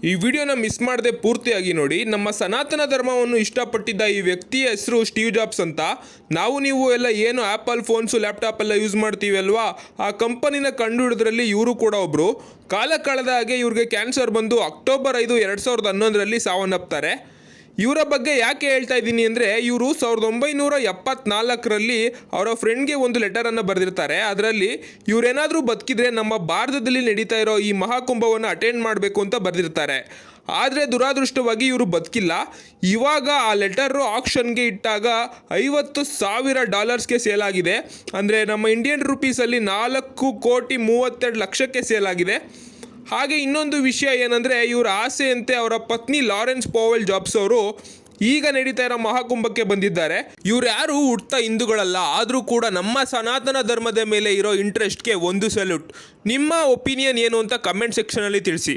ಈ ವಿಡಿಯೋನ ಮಿಸ್ ಮಾಡದೆ ಪೂರ್ತಿಯಾಗಿ ನೋಡಿ. ನಮ್ಮ ಸನಾತನ ಧರ್ಮವನ್ನು ಇಷ್ಟಪಟ್ಟಿದ್ದ ಈ ವ್ಯಕ್ತಿಯ ಹೆಸರು ಸ್ಟೀವ್ ಜಾಬ್ಸ್ ಅಂತ. ನೀವು ಎಲ್ಲ ಏನು ಆ್ಯಪಲ್ ಫೋನ್ಸು ಲ್ಯಾಪ್ಟಾಪ್ ಎಲ್ಲ ಯೂಸ್ ಮಾಡ್ತೀವಿ ಅಲ್ವಾ, ಆ ಕಂಪನಿನ ಕಂಡುಹಿಡಿದ್ರಲ್ಲಿ ಇವರು ಕೂಡ ಒಬ್ಬರು. ಕಾಲದ ಹಾಗೆ ಇವ್ರಿಗೆ ಕ್ಯಾನ್ಸರ್ ಬಂದು ಅಕ್ಟೋಬರ್ 5, 2011ರಲ್ಲಿ ಸಾವನ್ನಪ್ತಾರೆ. ಇವರ ಬಗ್ಗೆ ಯಾಕೆ ಹೇಳ್ತಾ ಇದ್ದೀನಿ ಅಂದರೆ, ಇವರು 1974ರಲ್ಲಿ ಅವರ ಫ್ರೆಂಡ್ಗೆ ಒಂದು ಲೆಟರನ್ನು ಬರೆದಿರ್ತಾರೆ. ಅದರಲ್ಲಿ ಇವರೇನಾದರೂ ಬದುಕಿದ್ರೆ ನಮ್ಮ ಭಾರತದಲ್ಲಿ ನಡೀತಾ ಇರೋ ಈ ಮಹಾಕುಂಭವನ್ನು ಅಟೆಂಡ್ ಮಾಡಬೇಕು ಅಂತ ಬರೆದಿರ್ತಾರೆ. ಆದರೆ ದುರಾದೃಷ್ಟವಾಗಿ ಇವರು ಬದುಕಿಲ್ಲ. ಇವಾಗ ಆ ಲೆಟರು ಆಕ್ಷನ್ಗೆ ಇಟ್ಟಾಗ $50,000 ಸೇಲ್ ಆಗಿದೆ. ಅಂದರೆ ನಮ್ಮ ಇಂಡಿಯನ್ ರುಪೀಸಲ್ಲಿ 4,32,00,000 ಸೇಲ್ ಆಗಿದೆ. ಹಾಗೆ ಇನ್ನೊಂದು ವಿಷಯ ಏನಂದರೆ, ಇವರ ಆಸೆಯಂತೆ ಅವರ ಪತ್ನಿ ಲಾರೆನ್ಸ್ ಪೋವೆಲ್ ಜಾಬ್ಸ್ ಅವರು ಈಗ ನಡೀತಾ ಇರೋ ಮಹಾಕುಂಭಕ್ಕೆ ಬಂದಿದ್ದಾರೆ. ಇವ್ರು ಯಾರು ಹುಟ್ಟ ಹಿಂದೂಗಳಲ್ಲ, ಆದರೂ ಕೂಡ ನಮ್ಮ ಸನಾತನ ಧರ್ಮದ ಮೇಲೆ ಇರೋ ಇಂಟ್ರೆಸ್ಟ್ಗೆ ಒಂದು ಸಲ್ಯೂಟ್. ನಿಮ್ಮ ಒಪಿನಿಯನ್ ಏನು ಅಂತ ಕಮೆಂಟ್ ಸೆಕ್ಷನಲ್ಲಿ ತಿಳಿಸಿ.